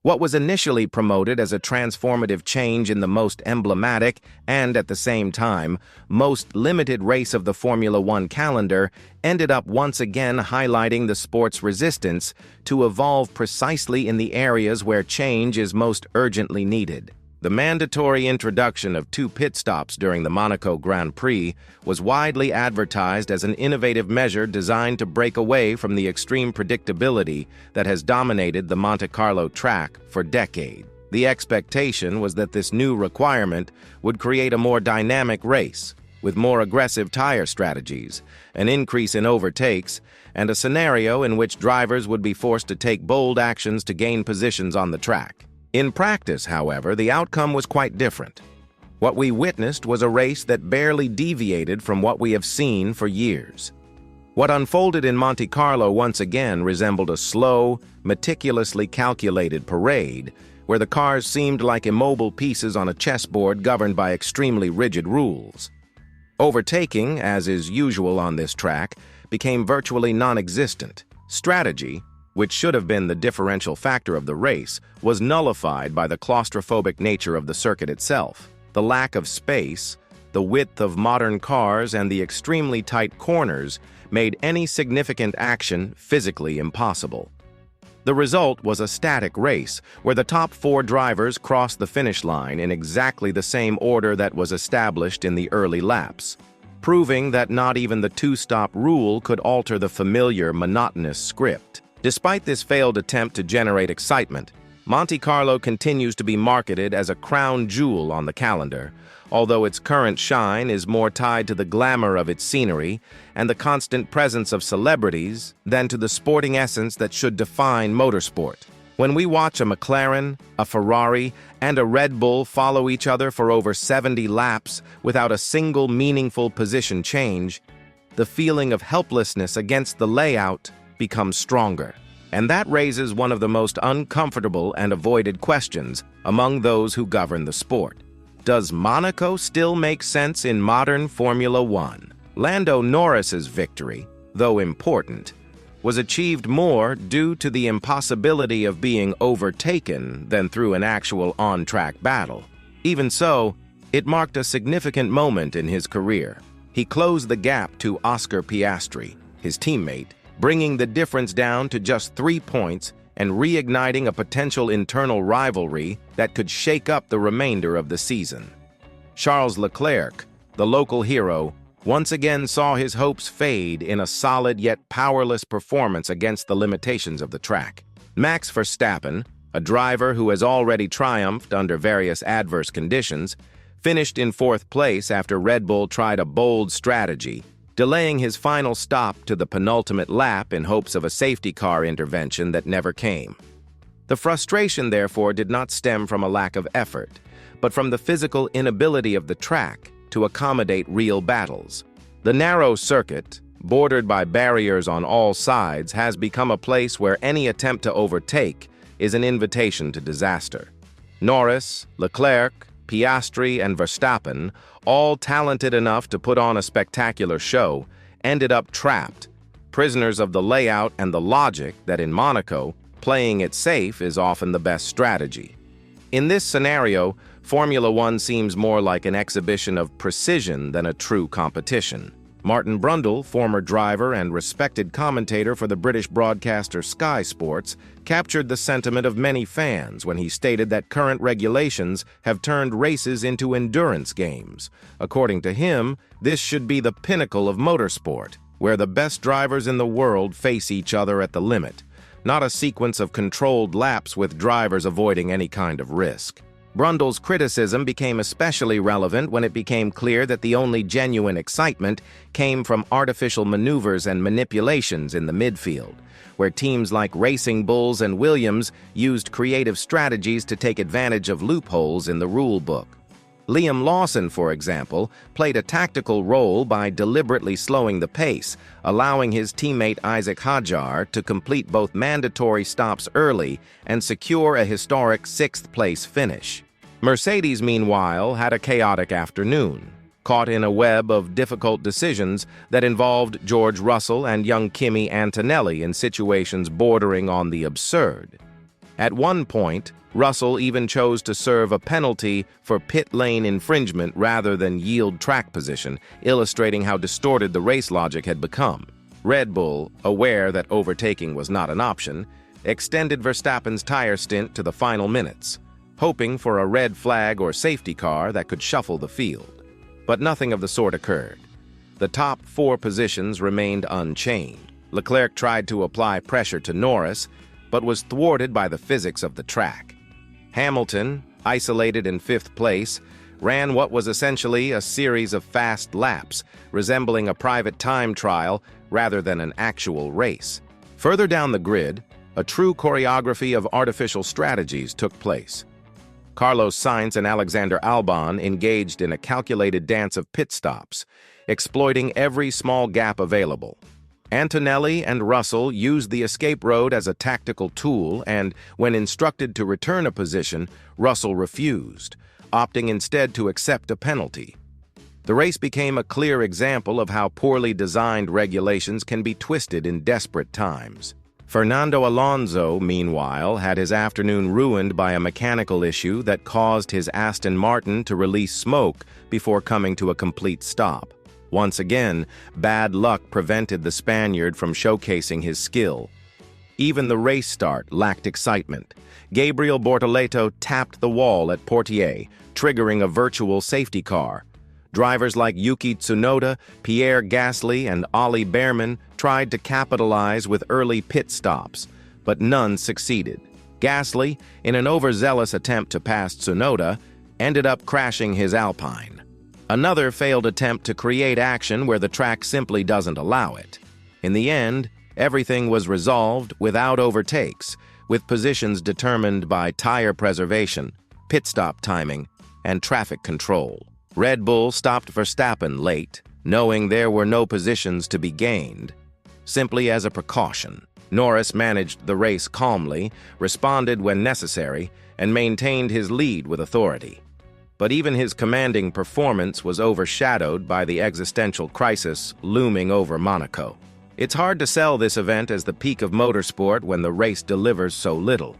What was initially promoted as a transformative change in the most emblematic and, at the same time, most limited race of the Formula One calendar ended up once again highlighting the sport's resistance to evolve precisely in the areas where change is most urgently needed. The mandatory introduction of 2 pit stops during the Monaco Grand Prix was widely advertised as an innovative measure designed to break away from the extreme predictability that has dominated the Monte Carlo track for decades. The expectation was that this new requirement would create a more dynamic race, with more aggressive tire strategies, an increase in overtakes, and a scenario in which drivers would be forced to take bold actions to gain positions on the track. In practice, however, the outcome was quite different. What we witnessed was a race that barely deviated from what we have seen for years. What unfolded in Monte Carlo once again resembled a slow, meticulously calculated parade, where the cars seemed like immobile pieces on a chessboard governed by extremely rigid rules. Overtaking, as is usual on this track, became virtually non-existent. Strategy, which should have been the differential factor of the race, was nullified by the claustrophobic nature of the circuit itself. The lack of space, the width of modern cars, and the extremely tight corners made any significant action physically impossible. The result was a static race, where the top 4 drivers crossed the finish line in exactly the same order that was established in the early laps, proving that not even the 2-stop rule could alter the familiar, monotonous script. Despite this failed attempt to generate excitement, Monte Carlo continues to be marketed as a crown jewel on the calendar, although its current shine is more tied to the glamour of its scenery and the constant presence of celebrities than to the sporting essence that should define motorsport. When we watch a McLaren, a Ferrari, and a Red Bull follow each other for over 70 laps without a single meaningful position change, the feeling of helplessness against the layout becomes stronger. And that raises one of the most uncomfortable and avoided questions among those who govern the sport. Does Monaco still make sense in modern Formula One? Lando Norris's victory, though important, was achieved more due to the impossibility of being overtaken than through an actual on-track battle. Even so, it marked a significant moment in his career. He closed the gap to Oscar Piastri, his teammate, bringing the difference down to just 3 points and reigniting a potential internal rivalry that could shake up the remainder of the season. Charles Leclerc, the local hero, once again saw his hopes fade in a solid yet powerless performance against the limitations of the track. Max Verstappen, a driver who has already triumphed under various adverse conditions, finished in 4th place after Red Bull tried a bold strategy, delaying his final stop to the penultimate lap in hopes of a safety car intervention that never came. The frustration, therefore, did not stem from a lack of effort, but from the physical inability of the track to accommodate real battles. The narrow circuit, bordered by barriers on all sides, has become a place where any attempt to overtake is an invitation to disaster. Norris, Leclerc, Piastri, and Verstappen, all talented enough to put on a spectacular show, ended up trapped, prisoners of the layout and the logic that in Monaco, playing it safe is often the best strategy. In this scenario, Formula One seems more like an exhibition of precision than a true competition. Martin Brundle, former driver and respected commentator for the British broadcaster Sky Sports, captured the sentiment of many fans when he stated that current regulations have turned races into endurance games. According to him, this should be the pinnacle of motorsport, where the best drivers in the world face each other at the limit, not a sequence of controlled laps with drivers avoiding any kind of risk. Brundle's criticism became especially relevant when it became clear that the only genuine excitement came from artificial maneuvers and manipulations in the midfield, where teams like Racing Bulls and Williams used creative strategies to take advantage of loopholes in the rule book. Liam Lawson, for example, played a tactical role by deliberately slowing the pace, allowing his teammate Isaac Hadjar to complete both mandatory stops early and secure a historic 6th-place finish. Mercedes, meanwhile, had a chaotic afternoon, caught in a web of difficult decisions that involved George Russell and young Kimi Antonelli in situations bordering on the absurd. At one point, Russell even chose to serve a penalty for pit lane infringement rather than yield track position, illustrating how distorted the race logic had become. Red Bull, aware that overtaking was not an option, extended Verstappen's tire stint to the final minutes, hoping for a red flag or safety car that could shuffle the field. But nothing of the sort occurred. The top 4 positions remained unchanged. Leclerc tried to apply pressure to Norris, but was thwarted by the physics of the track. Hamilton, isolated in 5th place, ran what was essentially a series of fast laps, resembling a private time trial rather than an actual race. Further down the grid, a true choreography of artificial strategies took place. Carlos Sainz and Alexander Albon engaged in a calculated dance of pit stops, exploiting every small gap available. Antonelli and Russell used the escape road as a tactical tool, and when instructed to return a position, Russell refused, opting instead to accept a penalty. The race became a clear example of how poorly designed regulations can be twisted in desperate times. Fernando Alonso, meanwhile, had his afternoon ruined by a mechanical issue that caused his Aston Martin to release smoke before coming to a complete stop. Once again, bad luck prevented the Spaniard from showcasing his skill. Even the race start lacked excitement. Gabriel Bortoleto tapped the wall at Portier, triggering a virtual safety car. Drivers like Yuki Tsunoda, Pierre Gasly, and Ollie Behrman tried to capitalize with early pit stops, but none succeeded. Gasly, in an overzealous attempt to pass Tsunoda, ended up crashing his Alpine. Another failed attempt to create action where the track simply doesn't allow it. In the end, everything was resolved without overtakes, with positions determined by tire preservation, pit stop timing, and traffic control. Red Bull stopped Verstappen late, knowing there were no positions to be gained. Simply as a precaution, Norris managed the race calmly, responded when necessary, and maintained his lead with authority. But even his commanding performance was overshadowed by the existential crisis looming over Monaco. It's hard to sell this event as the peak of motorsport when the race delivers so little.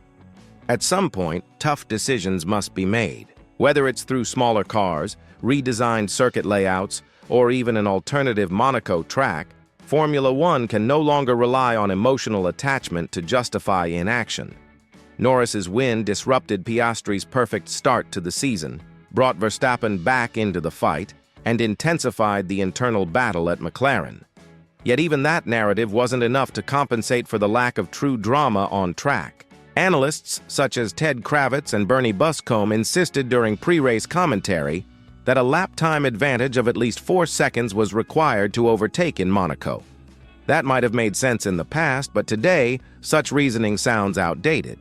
At some point, tough decisions must be made. Whether it's through smaller cars, redesigned circuit layouts, or even an alternative Monaco track, Formula One can no longer rely on emotional attachment to justify inaction. Norris's win disrupted Piastri's perfect start to the season, brought Verstappen back into the fight, and intensified the internal battle at McLaren. Yet even that narrative wasn't enough to compensate for the lack of true drama on track. Analysts such as Ted Kravitz and Bernie Buscombe insisted during pre-race commentary that a lap time advantage of at least 4 seconds was required to overtake in Monaco. That might have made sense in the past, but today, such reasoning sounds outdated.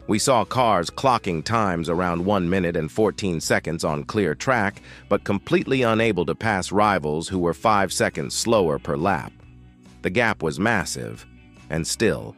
We saw cars clocking times around 1 minute and 14 seconds on clear track, but completely unable to pass rivals who were 5 seconds slower per lap. The gap was massive, and still,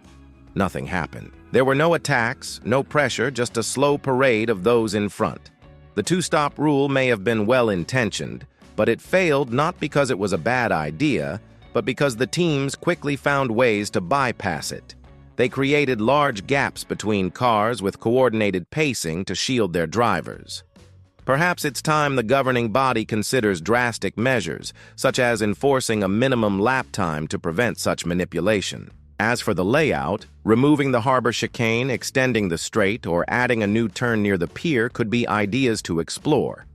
nothing happened. There were no attacks, no pressure, just a slow parade of those in front. The two-stop rule may have been well-intentioned, but it failed not because it was a bad idea, but because the teams quickly found ways to bypass it. They created large gaps between cars with coordinated pacing to shield their drivers. Perhaps it's time the governing body considers drastic measures, such as enforcing a minimum lap time to prevent such manipulation. As for the layout, removing the harbor chicane, extending the straight, or adding a new turn near the pier could be ideas to explore.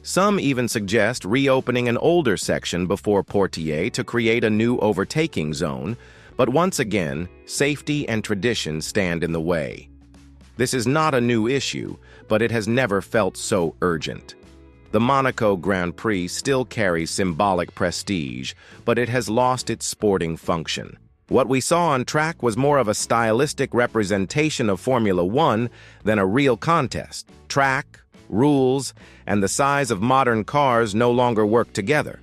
Some even suggest reopening an older section before Portier to create a new overtaking zone, but once again, safety and tradition stand in the way. This is not a new issue, but it has never felt so urgent. The Monaco Grand Prix still carries symbolic prestige, but it has lost its sporting function. What we saw on track was more of a stylistic representation of Formula One than a real contest. Track, rules, and the size of modern cars no longer work together.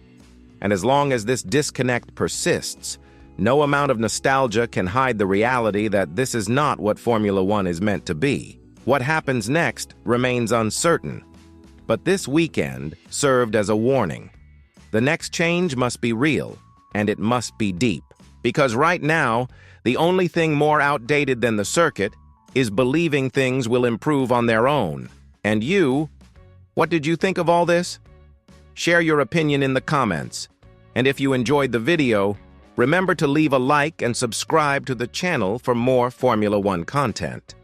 And as long as this disconnect persists, no amount of nostalgia can hide the reality that this is not what Formula One is meant to be. What happens next remains uncertain. But this weekend served as a warning. The next change must be real, and it must be deep. Because right now, the only thing more outdated than the circuit is believing things will improve on their own. And you? What did you think of all this? Share your opinion in the comments. And if you enjoyed the video, remember to leave a like and subscribe to the channel for more Formula One content.